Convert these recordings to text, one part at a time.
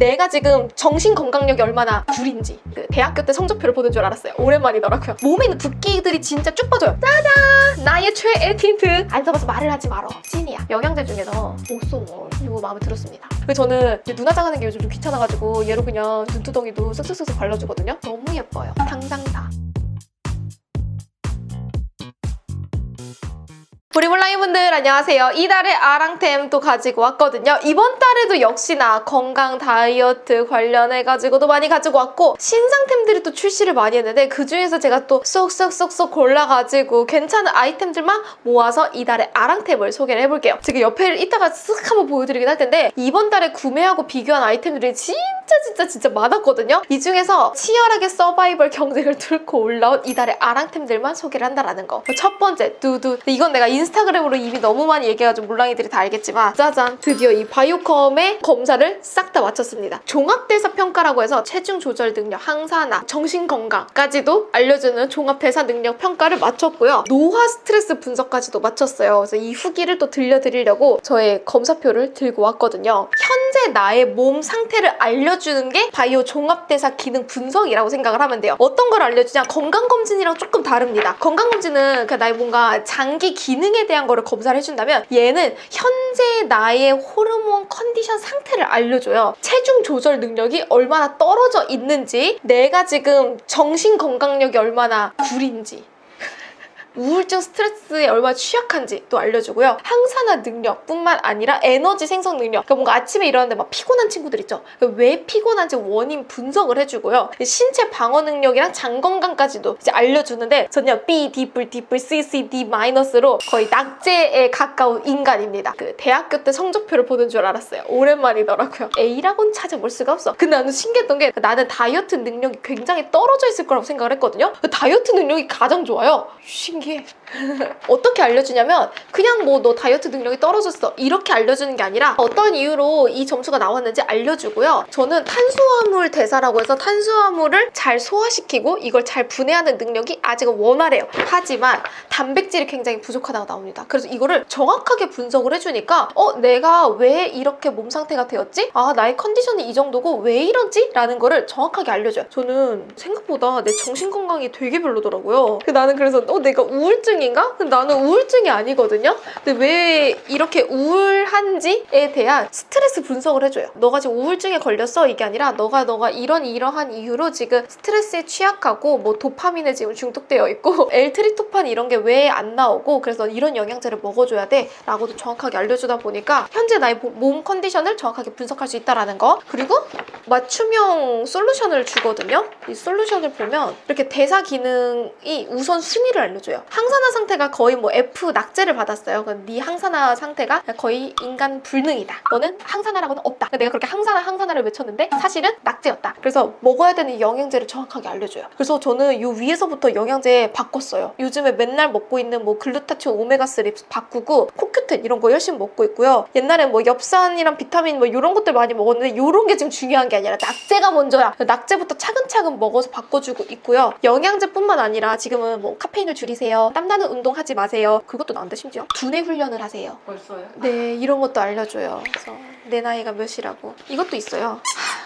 내가 지금 정신 건강력이 얼마나 구린지 그 대학교 때 성적표를 보는 줄 알았어요. 오랜만이더라고요. 몸에 있는 붓기들이 진짜 쭉 빠져요. 짜잔! 나의 최애 틴트! 안 써봐서 말을 하지 말어. 찐이야. 영양제 중에서 옥소몰 이거 마음에 들었습니다. 그래서 저는 눈 화장하는 게 요즘 좀 귀찮아가지고 얘로 그냥 눈두덩이도 쓱쓱쓱쓱 발라주거든요. 너무 예뻐요. 당장다. 우리 몰랑이분들 안녕하세요. 이달의 아랑템 또 가지고 왔거든요. 이번 달에도 역시나 건강 다이어트 관련해가지고도 많이 가지고 왔고 신상템들이 또 출시를 많이 했는데 그중에서 제가 또 쏙쏙쏙쏙 골라가지고 괜찮은 아이템들만 모아서 이달의 아랑템을 소개를 해볼게요. 지금 옆에 이따가 쓱 한번 보여드리긴 할 텐데 이번 달에 구매하고 비교한 아이템들이 진짜 많았거든요. 이 중에서 치열하게 서바이벌 경쟁을 뚫고 올라온 이달의 아랑템들만 소개를 한다라는 거. 첫 번째 두두. 이건 내가 인스타그램으로 이미 너무 많이 얘기해가지고 몰랑이들이 다 알겠지만 짜잔! 드디어 이 바이오컴의 검사를 싹 다 마쳤습니다. 종합대사 평가라고 해서 체중 조절 능력, 항산화, 정신건강까지도 알려주는 종합대사 능력 평가를 마쳤고요. 노화 스트레스 분석까지도 마쳤어요. 그래서 이 후기를 또 들려드리려고 저의 검사표를 들고 왔거든요. 현재 나의 몸 상태를 알려주는 게 바이오 종합대사 기능 분석이라고 생각을 하면 돼요. 어떤 걸 알려주냐? 건강검진이랑 조금 다릅니다. 건강검진은 그냥 나의 뭔가 장기 기능에 대한 거를 검사를 해준다면 얘는 현재 나의 호르몬 컨디션 상태를 알려줘요. 체중 조절 능력이 얼마나 떨어져 있는지, 내가 지금 정신 건강력이 얼마나 구린지, 우울증, 스트레스에 얼마나 취약한지 또 알려주고요. 항산화 능력뿐만 아니라 에너지 생성 능력. 그러니까 뭔가 아침에 일어났는데 막 피곤한 친구들 있죠. 왜 피곤한지 원인 분석을 해주고요. 신체 방어 능력이랑 장 건강까지도 이제 알려주는데 저는요 B, D+, C, C, D-로 거의 낙제에 가까운 인간입니다. 그 대학교 때 성적표를 보는 줄 알았어요. 오랜만이더라고요. A라고는 찾아볼 수가 없어. 근데 나는 신기했던 게 나는 다이어트 능력이 굉장히 떨어져 있을 거라고 생각을 했거든요. 다이어트 능력이 가장 좋아요. 신기해. 어떻게 알려주냐면 그냥 뭐 너 다이어트 능력이 떨어졌어 이렇게 알려주는 게 아니라 어떤 이유로 이 점수가 나왔는지 알려주고요. 저는 탄수화물 대사라고 해서 탄수화물을 잘 소화시키고 이걸 잘 분해하는 능력이 아직은 원활해요. 하지만 단백질이 굉장히 부족하다고 나옵니다. 그래서 이거를 정확하게 분석을 해주니까 내가 왜 이렇게 몸 상태가 되었지? 나의 컨디션이 이 정도고 왜 이러지? 라는 거를 정확하게 알려줘요. 저는 생각보다 내 정신건강이 되게 별로더라고요. 나는 그래서 내가 우울증인가? 근데 나는 우울증이 아니거든요? 근데 왜 이렇게 우울한지에 대한 스트레스 분석을 해줘요. 너가 지금 우울증에 걸렸어? 이게 아니라 너가 이러한 이유로 지금 스트레스에 취약하고 뭐 도파민에 지금 중독되어 있고 L트리토판 이런 게 왜 안 나오고 그래서 이런 영양제를 먹어줘야 돼 라고도 정확하게 알려주다 보니까 현재 나의 몸 컨디션을 정확하게 분석할 수 있다는 거. 그리고 맞춤형 솔루션을 주거든요. 이 솔루션을 보면 이렇게 대사 기능이 우선 순위를 알려줘요. 항산화 상태가 거의 뭐 F 낙제를 받았어요. 그럼 네 항산화 상태가 거의 인간 불능이다. 너는 항산화라고는 없다. 내가 그렇게 항산화를 외쳤는데 사실은 낙제였다. 그래서 먹어야 되는 영양제를 정확하게 알려줘요. 그래서 저는 이 위에서부터 영양제 바꿨어요. 요즘에 맨날 먹고 있는 뭐 글루타치온 오메가3 바꾸고 코큐텐 이런 거 열심히 먹고 있고요. 옛날엔 뭐 엽산이랑 비타민 뭐 이런 것들 많이 먹었는데 이런 게 지금 중요한 게 아니라 낙제가 먼저야. 낙제부터 차근차근 먹어서 바꿔주고 있고요. 영양제뿐만 아니라 지금은 뭐 카페인을 줄이세요. 땀나는 운동 하지 마세요. 그것도 나온다. 심지어 두뇌 훈련을 하세요. 벌써요? 네, 이런 것도 알려줘요. 그래서 내 나이가 몇이라고. 이것도 있어요.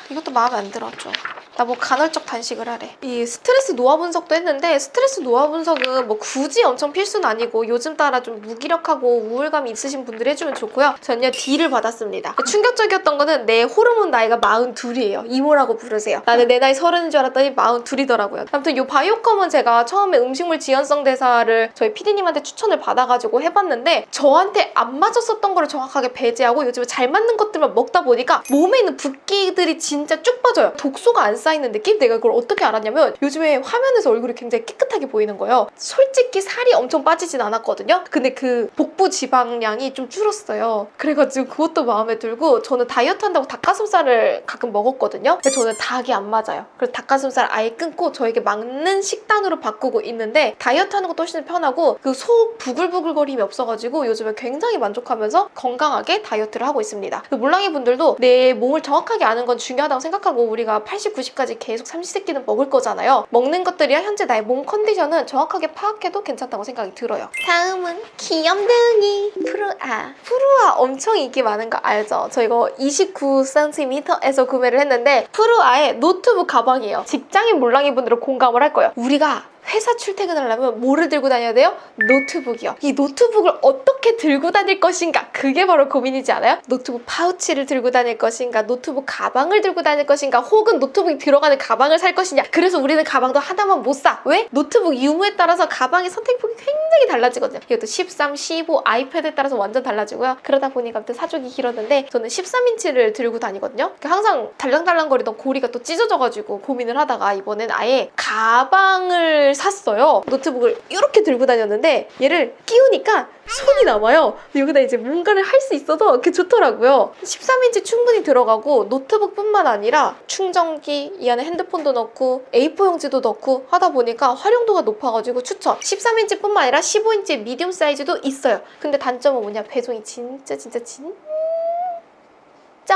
이것도 마음에 안 들었죠. 나 뭐 간헐적 단식을 하래. 이 스트레스 노화 분석도 했는데 스트레스 노화 분석은 뭐 굳이 엄청 필수는 아니고 요즘 따라 좀 무기력하고 우울감이 있으신 분들이 해주면 좋고요. 저는요 D를 받았습니다. 충격적이었던 거는 내 호르몬 나이가 42이에요. 이모라고 부르세요. 나는 내 나이 30인 줄 알았더니 42이더라고요. 아무튼 이 바이오컴은 제가 처음에 음식물 지연성 대사를 저희 PD님한테 추천을 받아가지고 해봤는데 저한테 안 맞았었던 거를 정확하게 배제하고 요즘에 잘 맞는 것들만 먹다 보니까 몸에 있는 붓기들이 진짜 쭉 빠져요. 독소가 안 쌓이는 느낌? 내가 그걸 어떻게 알았냐면 요즘에 화면에서 얼굴이 굉장히 깨끗하게 보이는 거예요. 솔직히 살이 엄청 빠지진 않았거든요. 근데 그 복부 지방량이 좀 줄었어요. 그래가지고 그것도 마음에 들고 저는 다이어트 한다고 닭가슴살을 가끔 먹었거든요. 근데 저는 닭이 안 맞아요. 그래서 닭가슴살 아예 끊고 저에게 맞는 식단으로 바꾸고 있는데 다이어트 하는 것도 훨씬 편하고 그 속 부글부글거림이 없어가지고 요즘에 굉장히 만족하면서 건강하게 다이어트를 하고 있습니다. 몰랑이 분들도 내 몸을 정확하게 아는 건 중요하다고 생각하고 우리가 80, 90 주까지 계속 삼시세끼는 먹을 거잖아요. 먹는 것들이랑 현재 나의 몸 컨디션은 정확하게 파악해도 괜찮다고 생각이 들어요. 다음은 귀염둥이 푸르아. 푸르아 엄청 인기 많은 거 알죠? 저 이거 29cm에서 구매를 했는데 푸르아의 노트북 가방이에요. 직장인 몰랑이 분들은 공감을 할 거예요. 우리가 회사 출퇴근을 하려면 뭐를 들고 다녀야 돼요? 노트북이요. 이 노트북을 어떻게 들고 다닐 것인가? 그게 바로 고민이지 않아요? 노트북 파우치를 들고 다닐 것인가? 노트북 가방을 들고 다닐 것인가? 혹은 노트북이 들어가는 가방을 살 것이냐? 그래서 우리는 가방도 하나만 못 사. 왜? 노트북 유무에 따라서 가방의 선택폭이 굉장히 달라지거든요. 이것도 13, 15, 아이패드에 따라서 완전 달라지고요. 그러다 보니까 아무튼 사족이 길었는데 저는 13인치를 들고 다니거든요. 항상 달랑달랑거리던 고리가 또 찢어져가지고 고민을 하다가 이번엔 아예 가방을 샀어요. 노트북을 이렇게 들고 다녔는데 얘를 끼우니까 손이 남아요. 여기다 이제 뭔가를 할 수 있어서 그게 좋더라고요. 13인치 충분히 들어가고 노트북뿐만 아니라 충전기, 이 안에 핸드폰도 넣고 A4 용지도 넣고 하다 보니까 활용도가 높아가지고 추천. 13인치뿐만 아니라 15인치 미디움 사이즈도 있어요. 근데 단점은 뭐냐? 배송이 진짜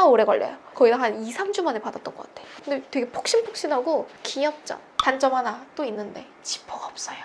오래 걸려요. 거의 한 2, 3주 만에 받았던 것 같아. 근데 되게 폭신폭신하고 귀엽죠? 단점 하나 또 있는데 지퍼가 없어요.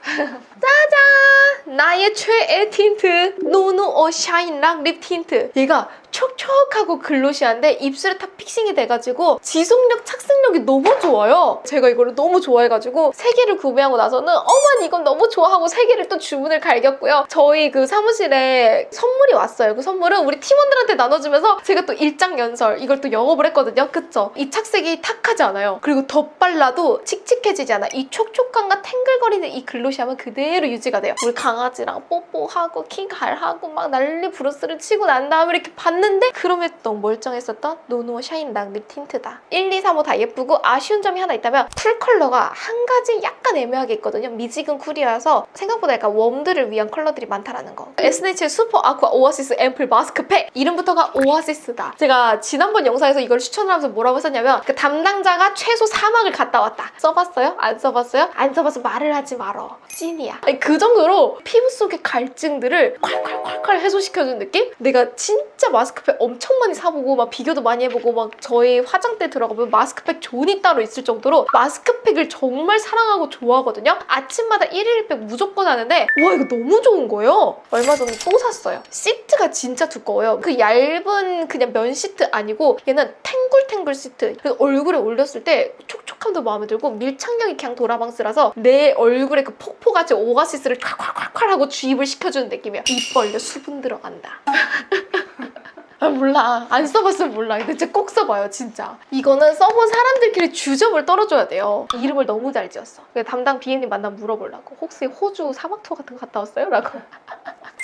짜잔! 나의 최애 틴트 노노어 샤인락 립 틴트. 얘가 촉촉하고 글로시한데 입술에 탁 픽싱이 돼가지고 지속력, 착색력이 너무 좋아요. 제가 이거를 너무 좋아해가지고 3개를 구매하고 나서는 어머니 이건 너무 좋아하고 3개를 또 주문을 갈겼고요. 저희 그 사무실에 선물이 왔어요. 그 선물은 우리 팀원들한테 나눠주면서 제가 또 일장연설 이걸 또 영업을 했거든요. 그쵸? 이 착색이 탁하지 않아요. 그리고 덧발라도 칙칙해지지 않아. 이 촉촉함과 탱글거리는 이 글로시함은 그대로 유지가 돼요. 우리 강아지랑 뽀뽀하고 킹갈하고 막 난리 브루스를 치고 난 다음에 이렇게 봤는데 그럼에도 너무 멀쩡했었던 노노 샤인락 립 틴트다. 1, 2, 3, 5 다 예쁘고 아쉬운 점이 하나 있다면 풀 컬러가 한 가지 약간 애매하게 있거든요. 미지근 쿨이라서 생각보다 약간 웜들을 위한 컬러들이 많다라는 거. 에스네치의 슈퍼 아쿠아 오아시스 앰플 마스크팩. 이름부터가 오아시스다. 제가 지난번 영상에서 이걸 추천하면서 뭐라고 했었냐면 그 담당자가 최소 4막을 갔다 왔다. 써봤어요? 안 써봤어요? 안 써봐서 말을 하지 말어. 찐이야. 아니, 그 정도로 피부 속의 갈증들을 콸콸콸콸 해소시켜준 느낌? 내가 진짜 마스크팩 엄청 많이 사보고 막 비교도 많이 해보고 막 저희 화장대 들어가면 마스크팩 존이 따로 있을 정도로 마스크팩을 정말 사랑하고 좋아하거든요. 아침마다 1일 1팩 무조건 하는데 와 이거 너무 좋은 거예요. 얼마 전에 또 샀어요. 시트가 진짜 두꺼워요. 그 얇은 그냥 면 시트 아니고 얘는 탱글탱글 시트. 그래서 얼굴에 올렸을 때 촉촉함도 마음에 들고 밀착력이 그냥 도라방스라서 내 얼굴에 그 폭포같이 오아시스를 콸콸콸콸 하고 주입을 시켜주는 느낌이야. 입 벌려 수분 들어간다. 아 몰라. 안 써봤으면 몰라. 근데 진짜 꼭 써봐요. 진짜. 이거는 써본 사람들끼리 주접을 떨어줘야 돼요. 이름을 너무 잘 지었어. 담당 BM님 만나면 물어보려고. 혹시 호주 사막 투어 같은 거 갔다 왔어요? 라고.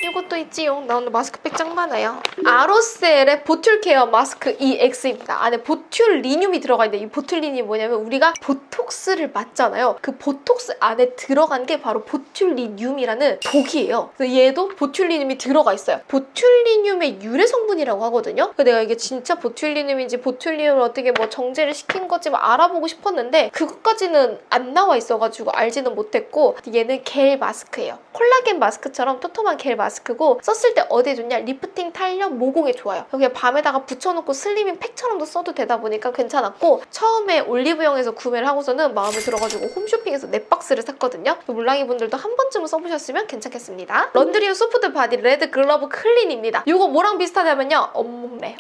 이것도 있지요. 나 오늘 마스크팩 짱 많아요. 아로셀의 보툴케어 마스크 EX입니다. 안에 보툴리늄이 들어가 있는데 이 보툴리늄이 뭐냐면 우리가 보톡스를 맞잖아요. 그 보톡스 안에 들어간 게 바로 보툴리늄이라는 독이에요. 그래서 얘도 보툴리늄이 들어가 있어요. 보툴리늄의 유래 성분이라고 하거든요. 그래서 내가 이게 진짜 보툴리늄인지 보툴리늄을 어떻게 뭐 정제를 시킨 건지 뭐 알아보고 싶었는데 그것까지는 안 나와 있어가지고 알지는 못했고 얘는 겔 마스크예요. 콜라겐 마스크처럼 토톰한 겔 마스크고 썼을 때 어디에 좋냐? 리프팅, 탄력, 모공에 좋아요. 그냥 밤에다가 붙여놓고 슬리밍 팩처럼도 써도 되다 보니까 괜찮았고 처음에 올리브영에서 구매를 하고서는 마음에 들어가지고 홈쇼핑에서 4박스를 샀거든요. 몰랑이 분들도 한 번쯤은 써보셨으면 괜찮겠습니다. 런드리오 소프트 바디 레드 글러브 클린입니다. 이거 뭐랑 비슷하냐면요.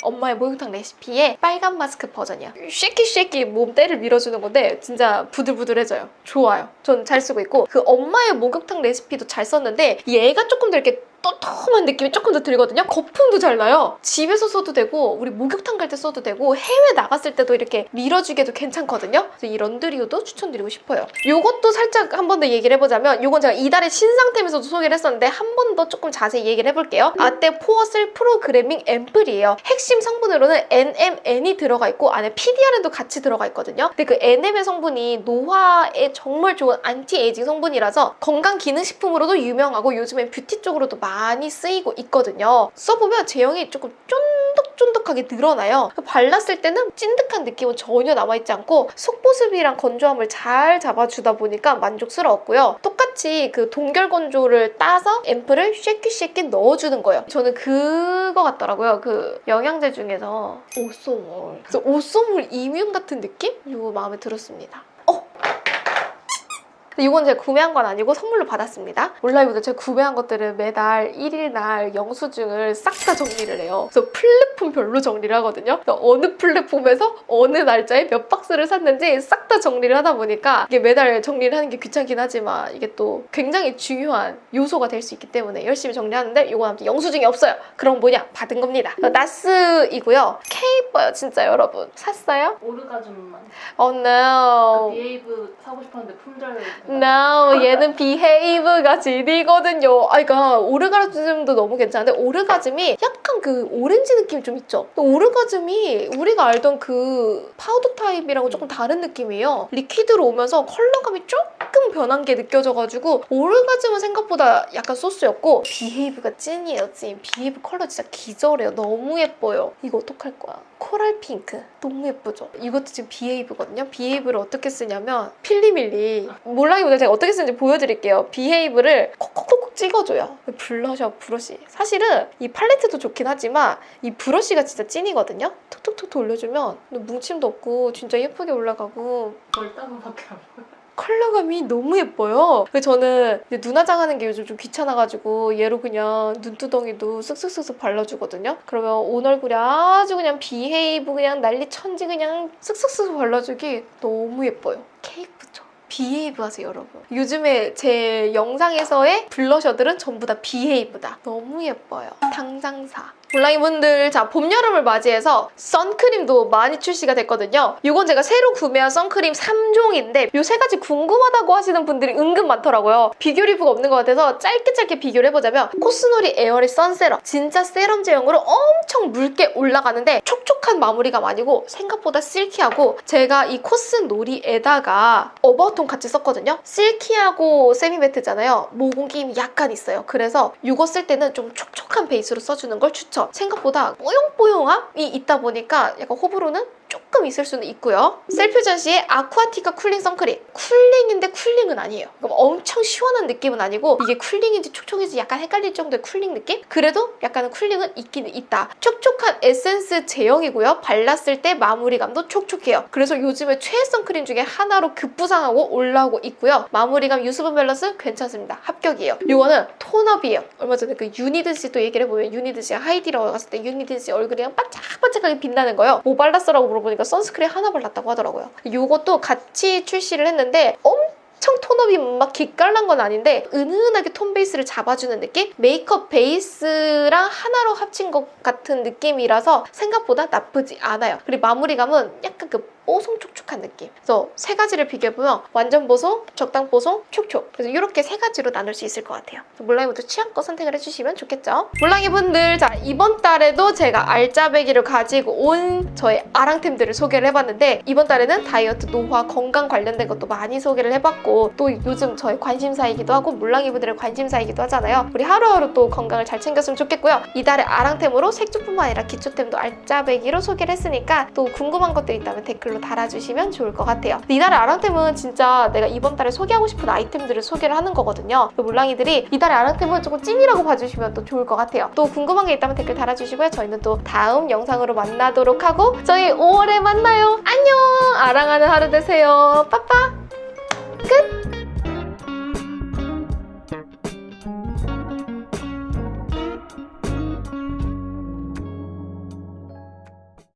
엄마의 목욕탕 레시피의 빨간 마스크 버전이야. 쉐키 몸때를 밀어주는 건데 진짜 부들부들해져요. 좋아요. 전 잘 쓰고 있고 그 엄마의 목욕탕 레시피도 잘 썼는데 얘가 조금 더 이렇게 또톰한 느낌이 조금 더 들거든요. 거품도 잘 나요. 집에서 써도 되고 우리 목욕탕 갈 때 써도 되고 해외 나갔을 때도 이렇게 밀어주기도 괜찮거든요. 그래서 이 런드리오도 추천드리고 싶어요. 요것도 살짝 한 번 더 얘기를 해보자면 요건 제가 이달의 신상템에서도 소개를 했었는데 한 번 더 조금 자세히 얘기를 해볼게요. 아떼 포어셀 프로그래밍 앰플이에요. 핵심 성분으로는 NMN이 들어가 있고 안에 PDRN도 같이 들어가 있거든요. 근데 그 NMN 성분이 노화에 정말 좋은 안티에이징 성분이라서 건강기능식품으로도 유명하고 요즘엔 뷰티 쪽으로도 많이 쓰이고 있거든요. 써보면 제형이 조금 쫀득쫀득하게 늘어나요. 발랐을 때는 찐득한 느낌은 전혀 남아있지 않고 속보습이랑 건조함을 잘 잡아주다 보니까 만족스러웠고요. 똑같이 그 동결 건조를 따서 앰플을 쉐킷쉐킷 넣어주는 거예요. 저는 그거 같더라고요. 그 영양제 중에서 오쏘몰. 그래서 오쏘몰 이뮨 같은 느낌? 이거 마음에 들었습니다. 이건 제가 구매한 건 아니고 선물로 받았습니다. 온라인보다 제가 구매한 것들은 매달 1일 날 영수증을 싹 다 정리를 해요. 그래서 플랫폼별로 정리를 하거든요. 어느 플랫폼에서 어느 날짜에 몇 박스를 샀는지 싹 다 정리를 하다 보니까 이게 매달 정리를 하는 게 귀찮긴 하지만 이게 또 굉장히 중요한 요소가 될 수 있기 때문에 열심히 정리하는데 이건 아무튼 영수증이 없어요. 그럼 뭐냐? 받은 겁니다. 나스이고요. K-예뻐요 진짜 여러분. 샀어요? 오르가즘만. Oh no. 그 비에이브 사고 싶었는데 품절. No, 얘는 비헤이브가 진이거든요. 그러니까 오르가즘도 너무 괜찮은데 오르가즘이 약간 그 오렌지 느낌이 좀 있죠? 오르가즘이 우리가 알던 그 파우더 타입이랑 조금 다른 느낌이에요. 리퀴드로 오면서 컬러감이 조금 변한 게 느껴져가지고 오르가즘은 생각보다 약간 소스였고 비헤이브가 찐이에요, 찐. 비헤이브 컬러 진짜 기절해요. 너무 예뻐요. 이거 어떡할 거야? 코랄 핑크. 너무 예쁘죠? 이것도 지금 비헤이브거든요. 비헤이브를 어떻게 쓰냐면 필리밀리. 몰라기보다 제가 어떻게 쓰는지 보여드릴게요. 비헤이브를 콕콕콕 찍어줘요. 블러셔, 브러쉬. 사실은 이 팔레트도 좋긴 하지만 이 브러쉬가 진짜 찐이거든요. 톡톡톡 돌려주면 뭉침도 없고 진짜 예쁘게 올라가고 벌따구밖에 안 보여. 컬러감이 너무 예뻐요. 그래서 저는 눈 화장하는 게 요즘 좀 귀찮아가지고 얘로 그냥 눈두덩이도 쓱쓱쓱쓱 발라주거든요. 그러면 온 얼굴에 아주 그냥 비헤이브 그냥 난리 천지 그냥 쓱쓱쓱 발라주기 너무 예뻐요. 케이크죠. 비헤이브 하세요 여러분. 요즘에 제 영상에서의 블러셔들은 전부 다 비헤이브다. 너무 예뻐요. 당장 사. 온라인분들, 자, 봄, 여름을 맞이해서 선크림도 많이 출시가 됐거든요. 이건 제가 새로 구매한 선크림 3종인데 이 세 가지 궁금하다고 하시는 분들이 은근 많더라고요. 비교 리뷰가 없는 것 같아서 짧게 비교를 해보자면 코스놀이 에어리 선세럼. 진짜 세럼 제형으로 엄청 묽게 올라가는데 촉촉한 마무리감 아니고 생각보다 실키하고 제가 이 코스놀이에다가 어바웃톤 같이 썼거든요. 실키하고 세미매트잖아요. 모공 끼임이 약간 있어요. 그래서 이거 쓸 때는 좀 촉촉한 베이스로 써주는 걸 추천. 생각보다 뽀용뽀용함이 있다 보니까 약간 호불호는 조금 있을 수는 있고요. 셀퓨전시의 아쿠아티카 쿨링 선크림. 쿨링인데 쿨링은 아니에요. 그러니까 엄청 시원한 느낌은 아니고 이게 쿨링인지 촉촉인지 약간 헷갈릴 정도의 쿨링 느낌? 그래도 약간은 쿨링은 있긴 있다. 촉촉한 에센스 제형이고요. 발랐을 때 마무리감도 촉촉해요. 그래서 요즘에 최애 선크림 중에 하나로 급부상하고 올라오고 있고요. 마무리감 유수분 밸런스 괜찮습니다. 합격이에요. 이거는 톤업이에요. 얼마 전에 그 유니드씨 또 얘기를 해보면 유니드씨가 하이디라고 갔을 때 유니드씨 얼굴이 그냥 반짝반짝하게 빛나는 거예요. 뭐 발랐어라고 물어보니까 선스크린 하나 발랐다고 하더라고요. 이것도 같이 출시를 했는데 엄청 톤업이 막 기깔난 건 아닌데 은은하게 톤 베이스를 잡아주는 느낌? 메이크업 베이스랑 하나로 합친 것 같은 느낌이라서 생각보다 나쁘지 않아요. 그리고 마무리감은 약간 그 뽀송촉촉한 느낌. 그래서 세 가지를 비교해보면 완전 보송, 적당 보송, 촉촉. 그래서 이렇게 세 가지로 나눌 수 있을 것 같아요. 몰랑이분들 취향껏 선택을 해주시면 좋겠죠? 몰랑이분들, 자, 이번 달에도 제가 알짜배기를 가지고 온 저의 아랑템들을 소개를 해봤는데 이번 달에는 다이어트, 노화, 건강 관련된 것도 많이 소개를 해봤고 또 요즘 저의 관심사이기도 하고 몰랑이분들의 관심사이기도 하잖아요. 우리 하루하루 또 건강을 잘 챙겼으면 좋겠고요. 이달의 아랑템으로 색조뿐만 아니라 기초템도 알짜배기로 소개를 했으니까 또 궁금한 것들 있다면 댓글로 달아주시면 좋을 것 같아요. 이달의 아랑템은 진짜 내가 이번 달에 소개하고 싶은 아이템들을 소개를 하는 거거든요. 몰랑이들이 이달의 아랑템은 조금 찐이라고 봐주시면 또 좋을 것 같아요. 또 궁금한 게 있다면 댓글 달아주시고요. 저희는 또 다음 영상으로 만나도록 하고 저희 5월에 만나요. 안녕! 아랑하는 하루 되세요. 빠빠! 끝!